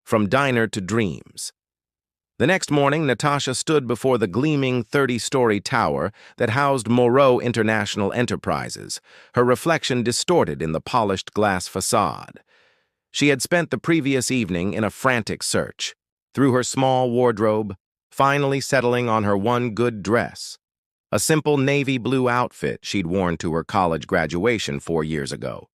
from diner to dreams. The next morning, Natasha stood before the gleaming 30-story tower that housed Moreau International Enterprises, her reflection distorted in the polished glass facade. She had spent the previous evening in a frantic search, through her small wardrobe, finally settling on her one good dress, a simple navy blue outfit she'd worn to her college graduation 4 years ago.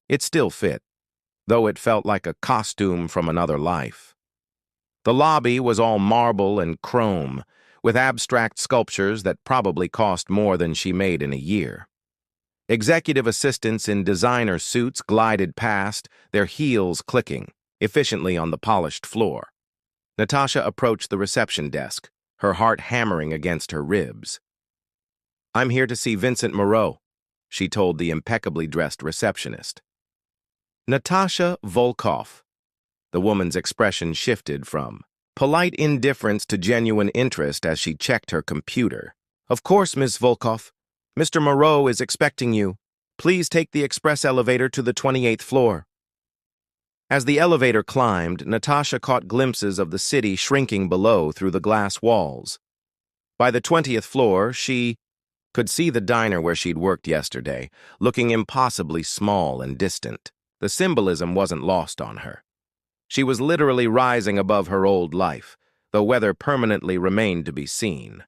It still fit, though it felt like a costume from another life. The lobby was all marble and chrome, with abstract sculptures that probably cost more than she made in a year. Executive assistants in designer suits glided past, their heels clicking, efficiently on the polished floor. Natasha approached the reception desk, her heart hammering against her ribs. "I'm here to see Vincent Moreau," she told the impeccably dressed receptionist. Natasha Volkov. The woman's expression shifted from polite indifference to genuine interest as she checked her computer. "Of course, Ms. Volkov. Mr. Moreau is expecting you. Please take the express elevator to the 28th floor." As the elevator climbed, Natasha caught glimpses of the city shrinking below through the glass walls. By the 20th floor, she could see the diner where she'd worked yesterday, looking impossibly small and distant. The symbolism wasn't lost on her. She was literally rising above her old life, though whether permanently remained to be seen.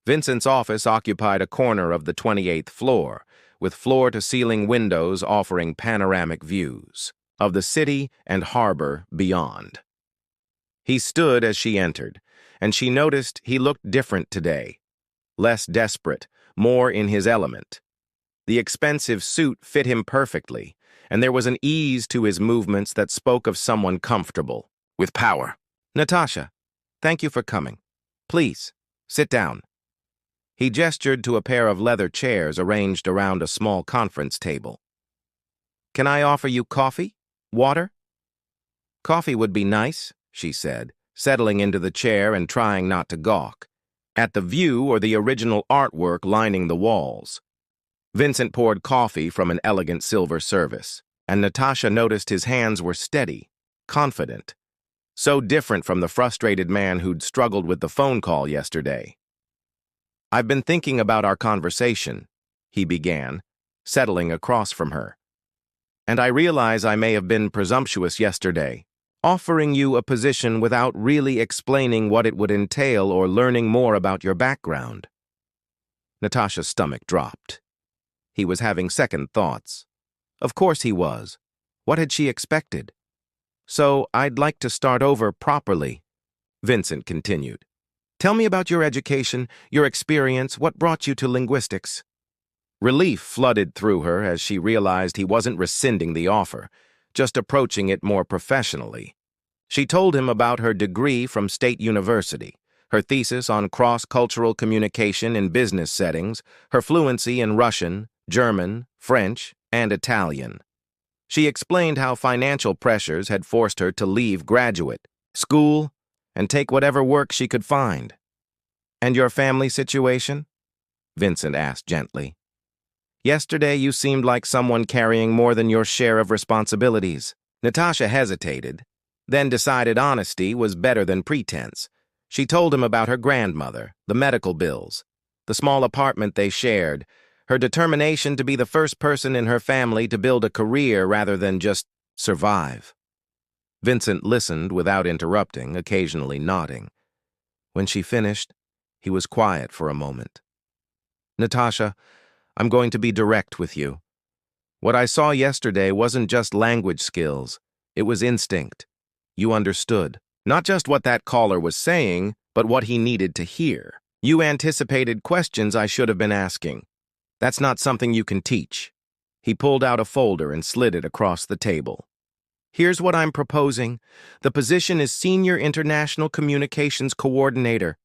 Vincent's office occupied a corner of the 28th floor, with floor-to-ceiling windows offering panoramic views of the city and harbor beyond. He stood as she entered, and she noticed he looked different today, less desperate, more in his element. The expensive suit fit him perfectly, and there was an ease to his movements that spoke of someone comfortable, with power. "Natasha, thank you for coming. Please, sit down." He gestured to a pair of leather chairs arranged around a small conference table. "Can I offer you coffee? Water?" "Coffee would be nice," she said, settling into the chair and trying not to gawk at the view or the original artwork lining the walls. Vincent poured coffee from an elegant silver service, and Natasha noticed his hands were steady, confident, so different from the frustrated man who'd struggled with the phone call yesterday. "I've been thinking about our conversation," he began, settling across from her. "And I realize I may have been presumptuous yesterday, offering you a position without really explaining what it would entail or learning more about your background." Natasha's stomach dropped. He was having second thoughts. Of course he was. What had she expected? "So I'd like to start over properly," Vincent continued. "Tell me about your education, your experience, what brought you to linguistics." Relief flooded through her as she realized he wasn't rescinding the offer, just approaching it more professionally. She told him about her degree from State University, her thesis on cross-cultural communication in business settings, her fluency in Russian, German, French, and Italian. She explained how financial pressures had forced her to leave graduate school and take whatever work she could find. "And your family situation?" Vincent asked gently. "Yesterday you seemed like someone carrying more than your share of responsibilities." Natasha hesitated, then decided honesty was better than pretense. She told him about her grandmother, the medical bills, the small apartment they shared, her determination to be the first person in her family to build a career rather than just survive. Vincent listened without interrupting, occasionally nodding. When she finished, he was quiet for a moment. "Natasha, I'm going to be direct with you. What I saw yesterday wasn't just language skills, it was instinct. You understood. Not just what that caller was saying, but what he needed to hear. You anticipated questions I should have been asking. That's not something you can teach." He pulled out a folder and slid it across the table. "Here's what I'm proposing. The position is Senior International Communications Coordinator.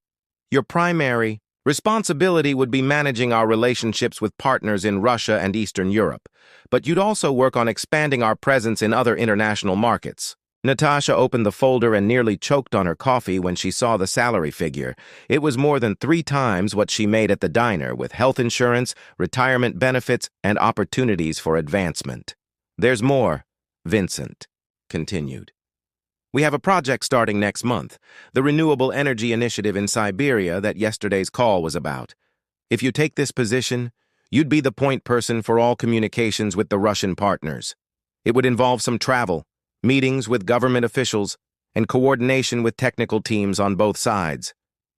Your primary responsibility would be managing our relationships with partners in Russia and Eastern Europe, but you'd also work on expanding our presence in other international markets." Natasha opened the folder and nearly choked on her coffee when she saw the salary figure. It was more than 3 times what she made at the diner, with health insurance, retirement benefits, and opportunities for advancement. "There's more," Vincent continued. We have a project starting next month, the renewable energy initiative in Siberia that yesterday's call was about. If you take this position, you'd be the point person for all communications with the Russian partners. It would involve some travel, meetings with government officials, and coordination with technical teams on both sides.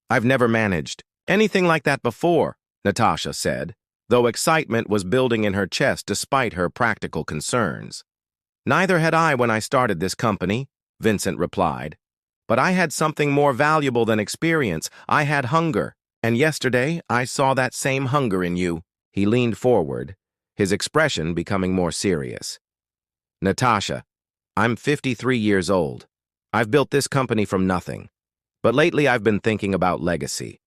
I've never managed anything like that before, Natasha said, though excitement was building in her chest despite her practical concerns. Neither had I when I started this company, Vincent replied. But I had something more valuable than experience. I had hunger, and yesterday I saw that same hunger in you. He leaned forward, his expression becoming more serious. Natasha, I'm 53 years old. I've built this company from nothing. But lately I've been thinking about legacy.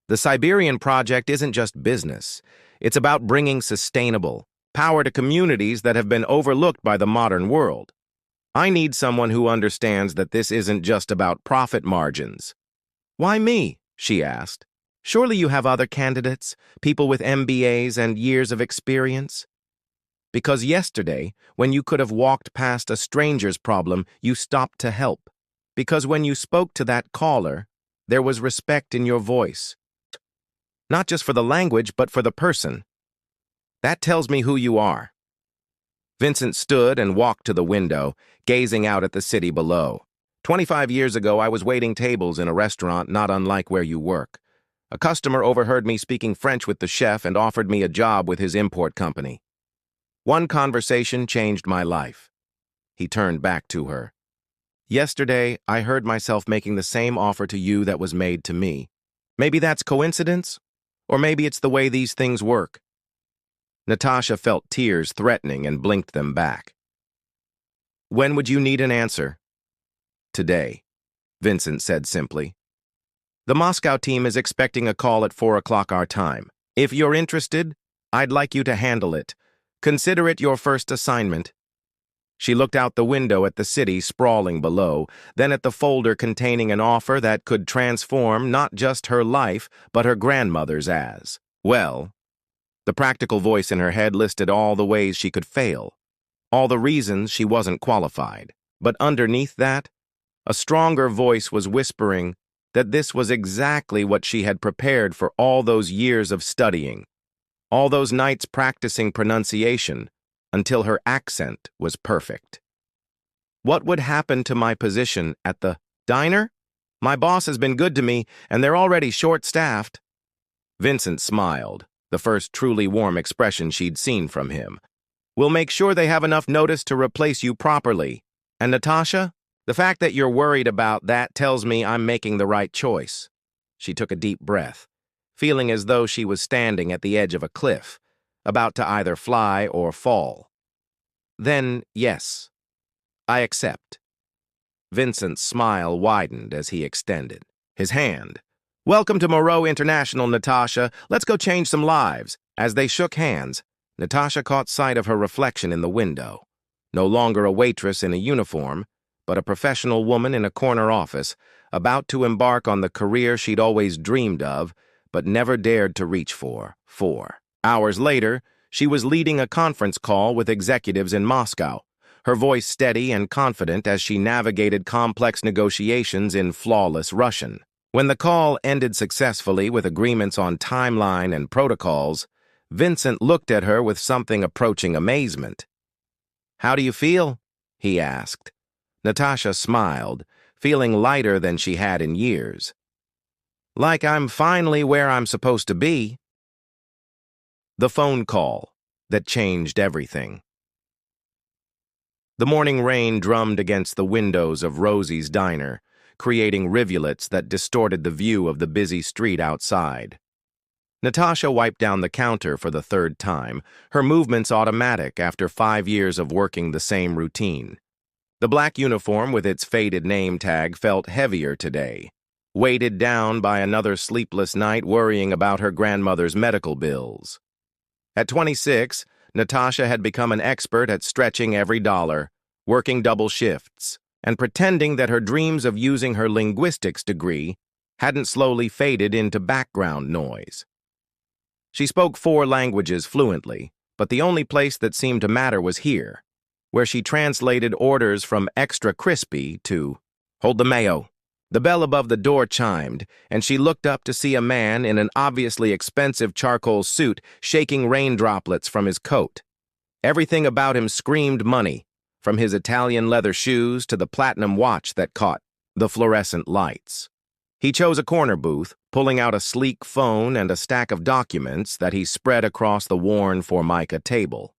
The Siberian project isn't just business. It's about bringing sustainable power to communities that have been overlooked by the modern world. I need someone who understands that this isn't just about profit margins. Why me? She asked. Surely you have other candidates, people with MBAs and years of experience? Because yesterday, when you could have walked past a stranger's problem, you stopped to help. Because when you spoke to that caller, there was respect in your voice. Not just for the language, but for the person. That tells me who you are. Vincent stood and walked to the window, gazing out at the city below. 25 years ago, I was waiting tables in a restaurant not unlike where you work. A customer overheard me speaking French with the chef and offered me a job with his import company. One conversation changed my life. He turned back to her. Yesterday, I heard myself making the same offer to you that was made to me. Maybe that's coincidence, or maybe it's the way these things work. Natasha felt tears threatening and blinked them back. When would you need an answer? Today, Vincent said simply. The Moscow team is expecting a call at 4 o'clock our time. If you're interested, I'd like you to handle it. Consider it your first assignment. She looked out the window at the city sprawling below, then at the folder containing an offer that could transform not just her life, but her grandmother's as well. The practical voice in her head listed all the ways she could fail, all the reasons she wasn't qualified. But underneath that, a stronger voice was whispering that this was exactly what she had prepared for all those years of studying, all those nights practicing pronunciation, until her accent was perfect. What would happen to my position at the diner? My boss has been good to me, and they're already short-staffed. Vincent smiled, the first truly warm expression she'd seen from him. We'll make sure they have enough notice to replace you properly. And Natasha, the fact that you're worried about that tells me I'm making the right choice. She took a deep breath, feeling as though she was standing at the edge of a cliff, about to either fly or fall. Then, yes, I accept. Vincent's smile widened as he extended his hand. Welcome to Moreau International, Natasha. Let's go change some lives. As they shook hands, Natasha caught sight of her reflection in the window. No longer a waitress in a uniform, but a professional woman in a corner office, about to embark on the career she'd always dreamed of, but never dared to reach for. 4 hours later, she was leading a conference call with executives in Moscow, her voice steady and confident as she navigated complex negotiations in flawless Russian. When the call ended successfully with agreements on timeline and protocols, Vincent looked at her with something approaching amazement. How do you feel? He asked. Natasha smiled, feeling lighter than she had in years. Like I'm finally where I'm supposed to be. The phone call that changed everything. The morning rain drummed against the windows of Rosie's diner, creating rivulets that distorted the view of the busy street outside. Natasha wiped down the counter for the 3rd time, her movements automatic after 5 years of working the same routine. The black uniform with its faded name tag felt heavier today, weighted down by another sleepless night worrying about her grandmother's medical bills. At 26, Natasha had become an expert at stretching every dollar, working double shifts, and pretending that her dreams of using her linguistics degree hadn't slowly faded into background noise. She spoke 4 languages fluently, but the only place that seemed to matter was here, where she translated orders from extra crispy to Hold the mayo. The bell above the door chimed, and she looked up to see a man in an obviously expensive charcoal suit shaking rain droplets from his coat. Everything about him screamed money, from his Italian leather shoes to the platinum watch that caught the fluorescent lights. He chose a corner booth, pulling out a sleek phone and a stack of documents that he spread across the worn Formica table.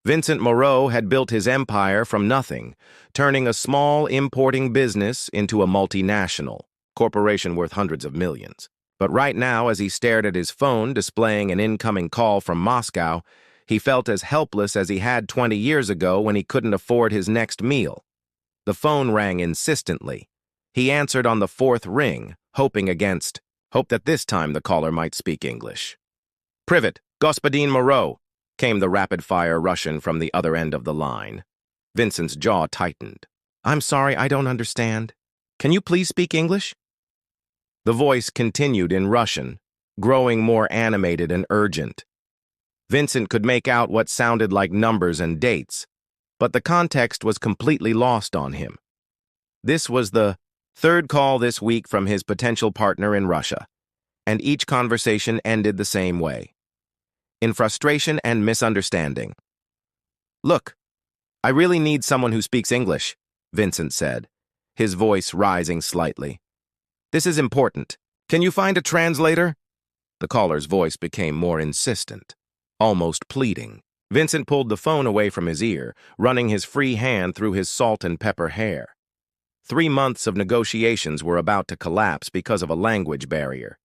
Vincent Moreau had built his empire from nothing, turning a small importing business into a multinational corporation worth hundreds of millions. But right now, as he stared at his phone displaying an incoming call from Moscow, he felt as helpless as he had 20 years ago when he couldn't afford his next meal. The phone rang insistently. He answered on the fourth ring, hoping against hope that this time the caller might speak English. "Privet, Господин Moreau," came the rapid-fire Russian from the other end of the line. Vincent's jaw tightened. "I'm sorry, I don't understand. Can you please speak English?" The voice continued in Russian, growing more animated and urgent. Vincent could make out what sounded like numbers and dates, but the context was completely lost on him. This was the third call this week from his potential partner in Russia, and each conversation ended the same way, in frustration and misunderstanding. "Look, I really need someone who speaks English," Vincent said, his voice rising slightly. "This is important. Can you find a translator?" The caller's voice became more insistent, almost pleading. Vincent pulled the phone away from his ear, running his free hand through his salt and pepper hair. 3 months of negotiations were about to collapse because of a language barrier.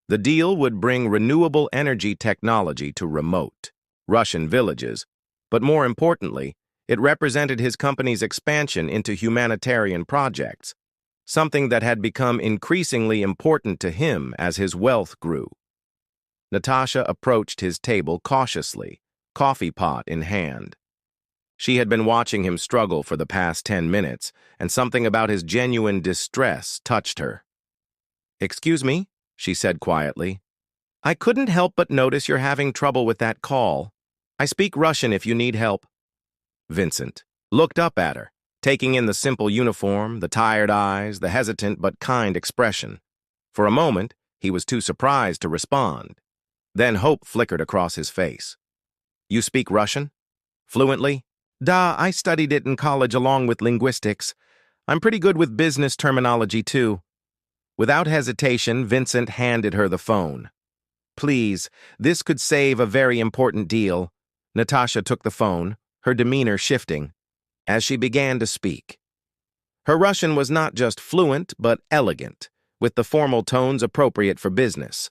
The deal would bring renewable energy technology to remote Russian villages, but more importantly, it represented his company's expansion into humanitarian projects, something that had become increasingly important to him as his wealth grew. Natasha approached his table cautiously, coffee pot in hand. She had been watching him struggle for the past 10 minutes, and something about his genuine distress touched her. "Excuse me," she said quietly. "I couldn't help but notice you're having trouble with that call. I speak Russian if you need help." Vincent looked up at her, taking in the simple uniform, the tired eyes, the hesitant but kind expression. For a moment, he was too surprised to respond. Then hope flickered across his face. "You speak Russian? Fluently?" "Da, I studied it in college along with linguistics. I'm pretty good with business terminology, too." Without hesitation, Vincent handed her the phone. "Please, this could save a very important deal." Natasha took the phone, her demeanor shifting, as she began to speak. Her Russian was not just fluent, but elegant, with the formal tones appropriate for business.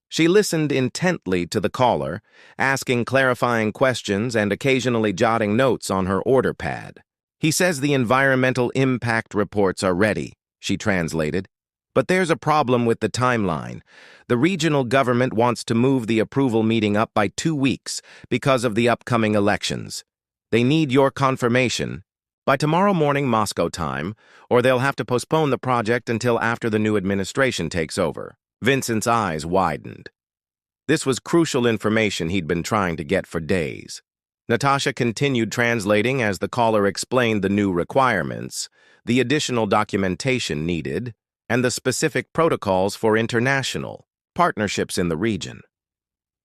She listened intently to the caller, asking clarifying questions and occasionally jotting notes on her order pad. "He says the environmental impact reports are ready," she translated. "But there's a problem with the timeline. The regional government wants to move the approval meeting up by 2 weeks because of the upcoming elections. They need your confirmation by tomorrow morning Moscow time, or they'll have to postpone the project until after the new administration takes over." Vincent's eyes widened. This was crucial information he'd been trying to get for days. Natasha continued translating as the caller explained the new requirements, the additional documentation needed, and the specific protocols for international partnerships in the region.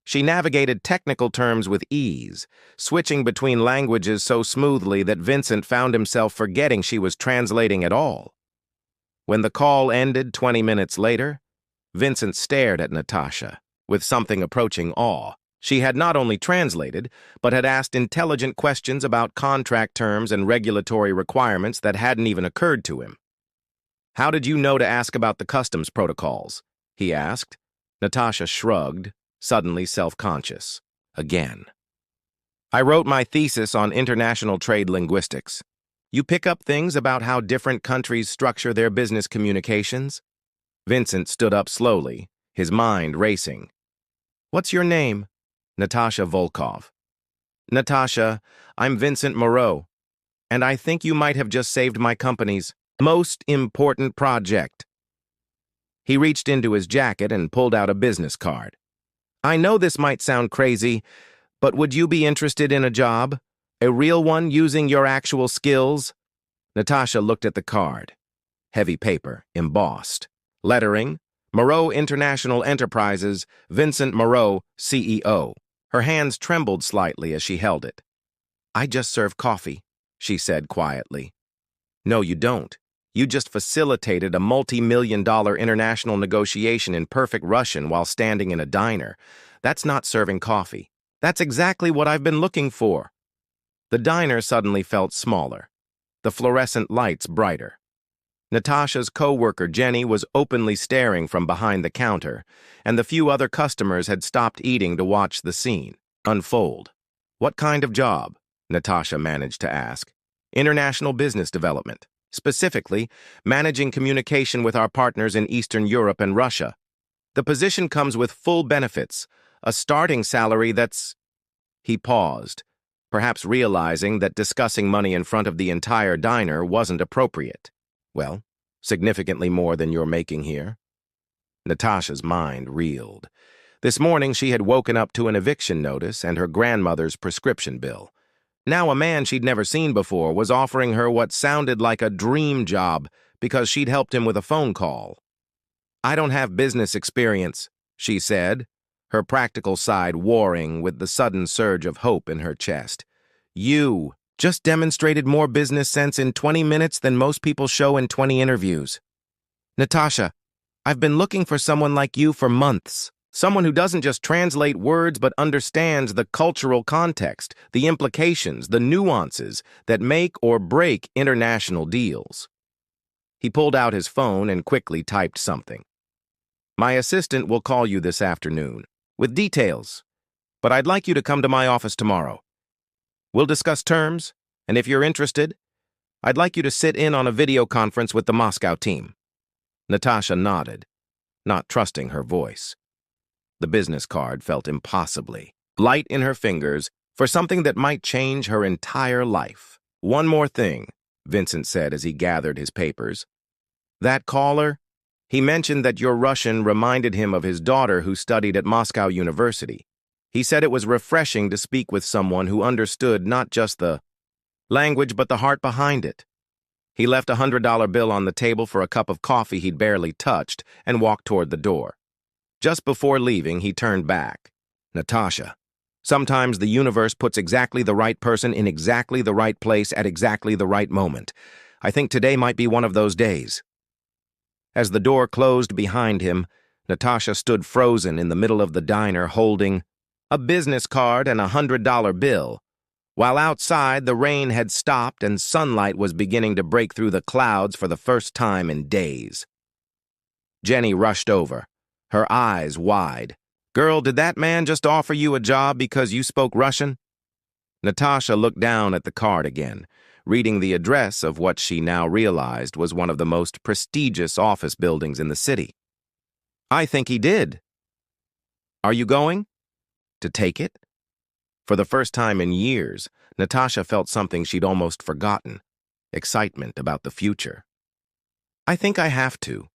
She navigated technical terms with ease, switching between languages so smoothly that Vincent found himself forgetting she was translating at all. When the call ended 20 minutes later, Vincent stared at Natasha with something approaching awe. She had not only translated, but had asked intelligent questions about contract terms and regulatory requirements that hadn't even occurred to him. "How did you know to ask about the customs protocols?" he asked. Natasha shrugged, suddenly self-conscious. Again. "I wrote my thesis on international trade linguistics. You pick up things about how different countries structure their business communications?" Vincent stood up slowly, his mind racing. "What's your name?" "Natasha Volkov." "Natasha, I'm Vincent Moreau, and I think you might have just saved my company's most important project." He reached into his jacket and pulled out a business card. "I know this might sound crazy, but would you be interested in a job? A real one using your actual skills?" Natasha looked at the card, heavy paper, embossed. Lettering, Moreau International Enterprises, Vincent Moreau, CEO. Her hands trembled slightly as she held it. "I just serve coffee," she said quietly. "No, you don't. You just facilitated a multi-million-dollar international negotiation in perfect Russian while standing in a diner. That's not serving coffee. That's exactly what I've been looking for." The diner suddenly felt smaller, the fluorescent lights brighter. Natasha's co-worker Jenny was openly staring from behind the counter, and the few other customers had stopped eating to watch the scene unfold. "What kind of job?" Natasha managed to ask. "International business development. Specifically, managing communication with our partners in Eastern Europe and Russia. The position comes with full benefits, a starting salary that's—" He paused, perhaps realizing that discussing money in front of the entire diner wasn't appropriate. "Well, significantly more than you're making here." Natasha's mind reeled. This morning she had woken up to an eviction notice and her grandmother's prescription bill. Now a man she'd never seen before was offering her what sounded like a dream job because she'd helped him with a phone call. "I don't have business experience," she said, her practical side warring with the sudden surge of hope in her chest. "You just demonstrated more business sense in 20 minutes than most people show in 20 interviews. Natasha, I've been looking for someone like you for months. Someone who doesn't just translate words but understands the cultural context, the implications, the nuances that make or break international deals." He pulled out his phone and quickly typed something. "My assistant will call you this afternoon, with details, but I'd like you to come to my office tomorrow. We'll discuss terms, and if you're interested, I'd like you to sit in on a video conference with the Moscow team." Natasha nodded, not trusting her voice. The business card felt impossibly light in her fingers for something that might change her entire life. "One more thing," Vincent said as he gathered his papers. "That caller, he mentioned that your Russian reminded him of his daughter who studied at Moscow University. He said it was refreshing to speak with someone who understood not just the language but the heart behind it." He left a $100 bill on the table for a cup of coffee he'd barely touched and walked toward the door. Just before leaving, he turned back. "Natasha, sometimes the universe puts exactly the right person in exactly the right place at exactly the right moment. I think today might be one of those days." As the door closed behind him, Natasha stood frozen in the middle of the diner holding a business card and a $100 bill, while outside the rain had stopped and sunlight was beginning to break through the clouds for the first time in days. Jenny rushed over, her eyes wide. "Girl, did that man just offer you a job because you spoke Russian?" Natasha looked down at the card again, reading the address of what she now realized was one of the most prestigious office buildings in the city. "I think he did." "Are you going to take it?" For the first time in years, Natasha felt something she'd almost forgotten, excitement about the future. "I think I have to,"